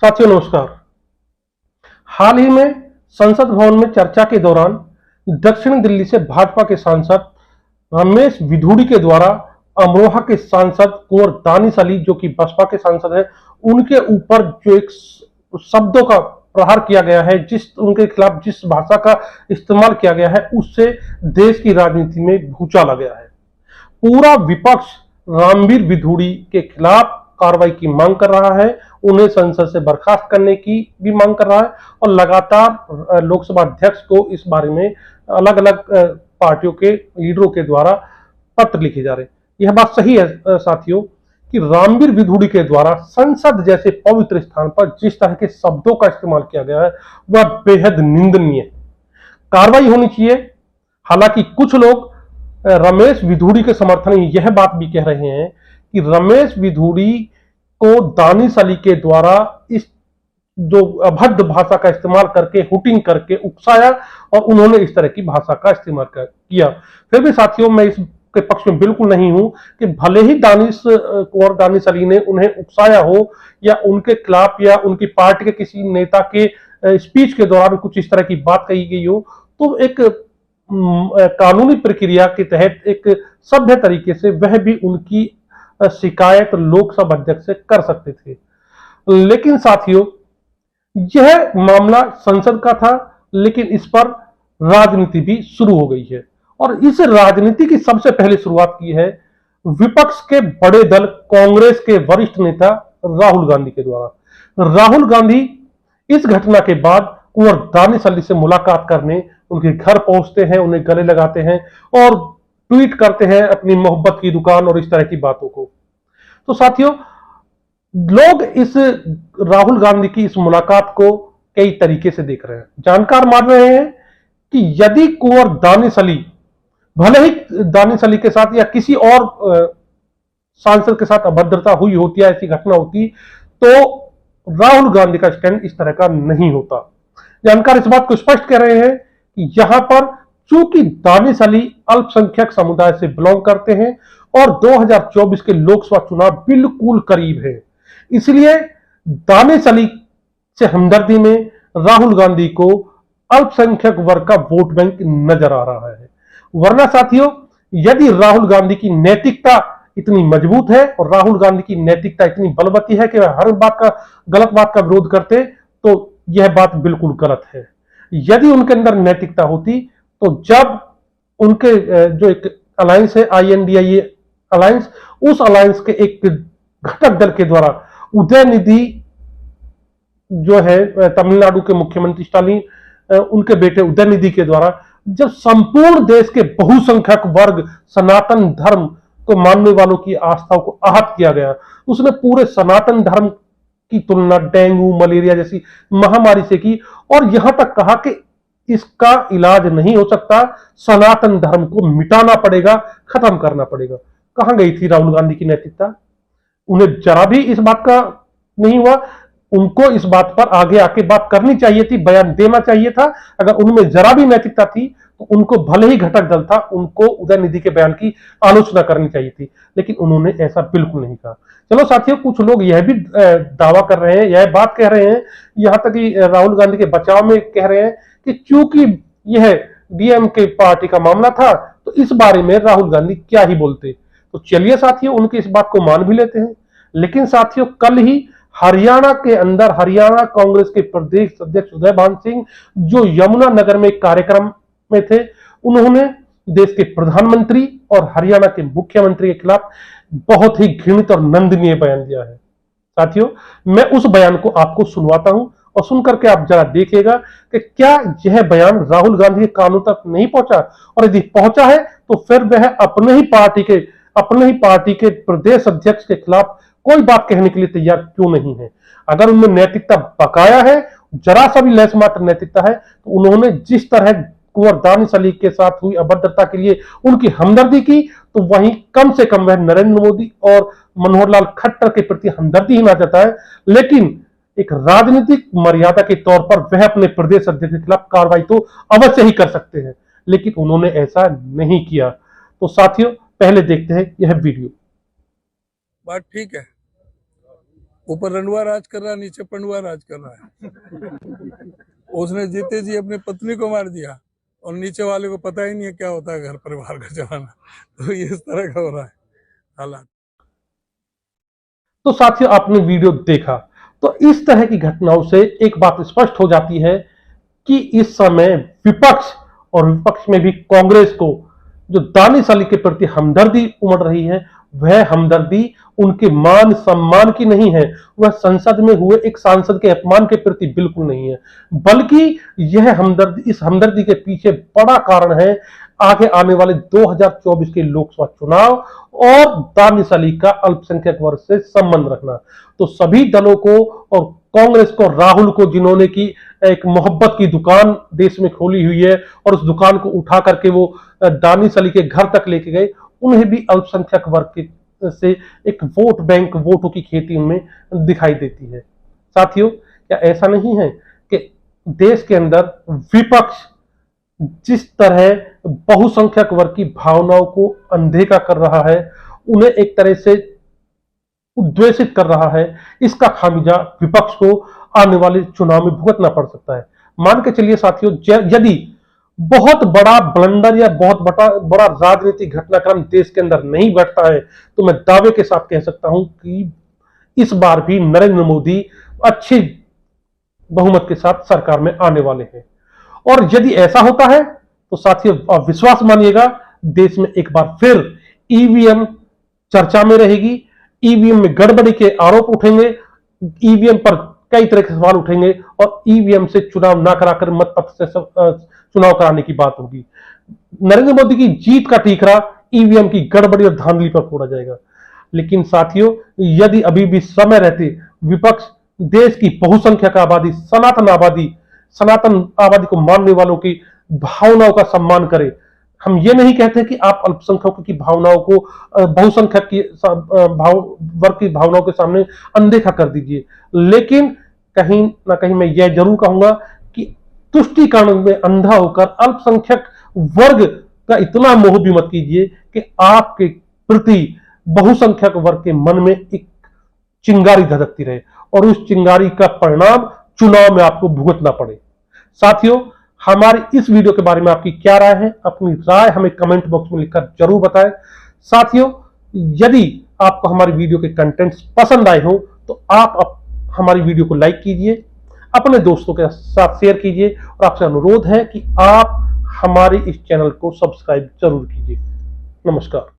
साथियों नमस्कार। हाल ही में संसद भवन में चर्चा के दौरान दक्षिण दिल्ली से भाजपा के सांसद रमेश विधुड़ी के द्वारा अमरोहा के सांसद कुंवर दानिश अली जो कि बसपा के सांसद हैं, उनके ऊपर जो एक शब्दों का प्रहार किया गया है, उनके खिलाफ जिस भाषा का इस्तेमाल किया गया है, उससे देश की राजनीति में भूचाल आ गया है। पूरा विपक्ष रामवीर विधुड़ी के खिलाफ कार्रवाई की मांग कर रहा है, उन्हें संसद से बर्खास्त करने की भी मांग कर रहा है और लगातार लोकसभा अध्यक्ष को इस बारे में अलग अलग पार्टियों के लीडरों के द्वारा पत्र लिखे जा रहे हैं। यह बात सही है साथियों कि रामवीर विधुड़ी के द्वारा संसद जैसे पवित्र स्थान पर जिस तरह के शब्दों का इस्तेमाल किया गया है वह बेहद निंदनीय है। कार्रवाई होनी चाहिए। हालांकि कुछ लोग रमेश विधुड़ी के समर्थन में यह बात भी कह रहे हैं कि रमेश विधुड़ी को दानिश अली के द्वारा इस जो अभद्र भाषा का इस्तेमाल करके हुटिंग करके उकसाया और उन्होंने इस तरह की भाषा का इस्तेमाल किया। फिर भी साथियों मैं इसके पक्ष में बिल्कुल नहीं हूं कि भले ही कुंवर दानिश अली ने उन्हें उकसाया हो या उनके खिलाफ या उनकी पार्टी के किसी नेता के स्पीच के दौरान कुछ इस तरह की बात कही गई हो, तो एक कानूनी प्रक्रिया के तहत एक सभ्य तरीके से वह भी उनकी शिकायत लोकसभा अध्यक्ष से कर सकते थे। लेकिन साथियों यह मामला संसद का था, लेकिन इस पर राजनीति भी शुरू हो गई है और इस राजनीति की सबसे पहले शुरुआत की है विपक्ष के बड़े दल कांग्रेस के वरिष्ठ नेता राहुल गांधी के द्वारा। राहुल गांधी इस घटना के बाद कुंवर दानिश अली से मुलाकात करने उनके घर पहुंचते हैं, उन्हें गले लगाते हैं और ट्वीट करते हैं अपनी मोहब्बत की दुकान और इस तरह की बातों को। तो साथियों लोग इस राहुल गांधी की इस मुलाकात को कई तरीके से देख रहे हैं। जानकार मान रहे हैं कि यदि कुंवर दानिश अली भले ही दानिश अली के साथ या किसी और सांसद के साथ अभद्रता हुई होती है, ऐसी घटना होती, तो राहुल गांधी का स्टैंड इस तरह का नहीं होता। जानकार इस बात को स्पष्ट कह रहे हैं कि यहां पर चूंकि दानिश अली अल्पसंख्यक समुदाय से बिलोंग करते हैं और 2024 के लोकसभा चुनाव बिल्कुल करीब है, इसलिए दानिश अली से हमदर्दी में राहुल गांधी को अल्पसंख्यक वर्ग का वोट बैंक नजर आ रहा है। वरना साथियों यदि राहुल गांधी की नैतिकता इतनी मजबूत है और राहुल गांधी की नैतिकता इतनी बलवती है कि वह हर गलत बात का विरोध करते, तो यह बात बिल्कुल गलत है। यदि उनके अंदर नैतिकता होती तो जब उनके जो एक अलायंस है INDIA अलायंस, उस अलायंस के एक घटक दल के द्वारा उदयनिधि जो है तमिलनाडु के मुख्यमंत्री स्टालिन उनके बेटे उदयनिधि के द्वारा जब संपूर्ण देश के बहुसंख्यक वर्ग सनातन धर्म को मानने वालों की आस्थाओं को आहत किया गया, उसने पूरे सनातन धर्म की तुलना डेंगू मलेरिया जैसी महामारी से की और यहां तक कहा कि इसका इलाज नहीं हो सकता, सनातन धर्म को मिटाना पड़ेगा, खत्म करना पड़ेगा। कहां गई थी राहुल गांधी की नैतिकता? उन्हें जरा भी इस बात का नहीं हुआ। उनको इस बात पर आगे आके बात करनी चाहिए थी, बयान देना चाहिए था। अगर उनमें जरा भी नैतिकता थी तो उनको भले ही घटक दल था, उनको उदयनिधि के बयान की आलोचना करनी चाहिए थी, लेकिन उन्होंने ऐसा बिल्कुल नहीं कहा। चलो साथियों कुछ लोग यह भी दावा कर रहे हैं, यह बात कह रहे हैं, यहां तक कि राहुल गांधी के बचाव में कह रहे हैं कि चूंकि यह DMK पार्टी का मामला था तो इस बारे में राहुल गांधी क्या ही बोलते। तो चलिए साथियों उनकी इस बात को मान भी लेते हैं। लेकिन साथियों कल ही हरियाणा के अंदर हरियाणा कांग्रेस के प्रदेश अध्यक्ष उदयभान सिंह जो यमुनानगर में एक कार्यक्रम में थे, उन्होंने देश के प्रधानमंत्री और हरियाणा के मुख्यमंत्री के खिलाफ बहुत ही घृणित और नंदनीय बयान दिया है। साथियों मैं उस बयान को आपको सुनवाता हूं और सुनकर के आप जरा देखिएगा कि क्या यह बयान राहुल गांधी के कानों तक नहीं पहुंचा, और यदि पहुंचा है तो फिर वह अपने ही पार्टी के प्रदेश अध्यक्ष के खिलाफ कोई बात कहने के लिए तैयार क्यों नहीं है। अगर उनमें नैतिकता बकाया है, जरा सा भी लेस मात्र नैतिकता है, तो उन्होंने जिस तरह कुंवर दानिश अली के साथ हुई अभद्रता के लिए उनकी हमदर्दी की, तो वहीं कम से कम वह नरेंद्र मोदी और मनोहर लाल खट्टर के प्रति हमदर्दी ही ना जताए, लेकिन एक राजनीतिक मर्यादा के तौर पर वह अपने प्रदेश अध्यक्ष के खिलाफ कार्रवाई तो अवश्य ही कर सकते हैं, लेकिन उन्होंने ऐसा नहीं किया। तो साथियों पहले देखते हैं यह वीडियो। बात ठीक है, ऊपर रंडवा राज कर रहा है, नीचे पंडवा राज कर रहा है। उसने जीते जी अपनी पत्नी को मार दिया और नीचे वाले को पता ही नहीं है क्या होता है घर परिवार का चलाना। तो ये इस तरह का हो रहा है हालात। तो साथियों, आपने वीडियो देखा, तो इस तरह की घटनाओं से एक बात स्पष्ट हो जाती है कि इस समय विपक्ष और विपक्ष में भी कांग्रेस को जो दानिश अली के प्रति हमदर्दी उमड़ रही है, वह हमदर्दी उनके मान सम्मान की नहीं है, वह संसद में हुए एक सांसद के अपमान के प्रति बिल्कुल नहीं है, बल्कि यह हमदर्दी, इस हमदर्दी के पीछे बड़ा कारण है आगे आने वाले 2024 के लोकसभा चुनाव और दानिश अली का अल्पसंख्यक वर्ग से संबंध रखना। तो सभी दलों को और कांग्रेस को, राहुल को, जिन्होंने की एक मोहब्बत की दुकान देश में खोली हुई है और उस दुकान को उठा करके वो दानिश अली के घर तक लेके गए, उन्हें भी अल्पसंख्यक वर्ग से एक वोट बैंक, वोटों की खेती उनमें दिखाई देती है। साथियों, क्या ऐसा नहीं है कि देश के अंदर विपक्ष जिस तरह बहुसंख्यक वर्ग की भावनाओं को अनदेखा कर रहा है, उन्हें एक तरह से उद्वेषित कर रहा है, इसका खामियाजा विपक्ष को आने वाले चुनाव में भुगतना पड़ सकता है। मान के चलिए साथियों, यदि बहुत बड़ा ब्लंडर या बहुत बड़ा राजनीतिक घटनाक्रम देश के अंदर नहीं घटता है, तो मैं दावे के साथ कह सकता हूं कि इस बार भी नरेंद्र मोदी अच्छे बहुमत के साथ सरकार में आने वाले हैं। और यदि ऐसा होता है तो साथियों, आप विश्वास मानिएगा, देश में एक बार फिर ईवीएम चर्चा में रहेगी, ईवीएम में गड़बड़ी के आरोप उठेंगे, ईवीएम पर कई तरह के सवाल उठेंगे और ईवीएम से चुनाव ना कराकर मतपत्र से चुनाव कराने की बात होगी। नरेंद्र मोदी की जीत का ठीकरा ईवीएम की गड़बड़ी और धांधली पर फोड़ा जाएगा। लेकिन साथियों, यदि अभी भी समय रहते विपक्ष देश की बहुसंख्यक आबादी, सनातन आबादी को मानने वालों की भावनाओं का सम्मान करे। हम ये नहीं कहते कि आप अल्पसंख्यकों की भावनाओं को बहुसंख्यक की वर्ग की भावनाओं के सामने अनदेखा कर दीजिए, लेकिन कहीं ना कहीं मैं यह जरूर कहूंगा कि तुष्टीकरण में अंधा होकर अल्पसंख्यक वर्ग का इतना मोह भी मत कीजिए कि आपके प्रति बहुसंख्यक वर्ग के मन में एक चिंगारी धधकती रहे और उस चिंगारी का परिणाम चुनाव में आपको भुगतना पड़े। साथियों, हमारी इस वीडियो के बारे में आपकी क्या राय है? अपनी राय हमें कमेंट बॉक्स में लिखकर जरूर बताएं। साथियों, यदि आपको हमारी वीडियो के कंटेंट्स पसंद आए हो तो आप हमारी वीडियो को लाइक कीजिए, अपने दोस्तों के साथ शेयर कीजिए और आपसे अनुरोध है कि आप हमारे इस चैनल को सब्सक्राइब जरूर कीजिए। नमस्कार।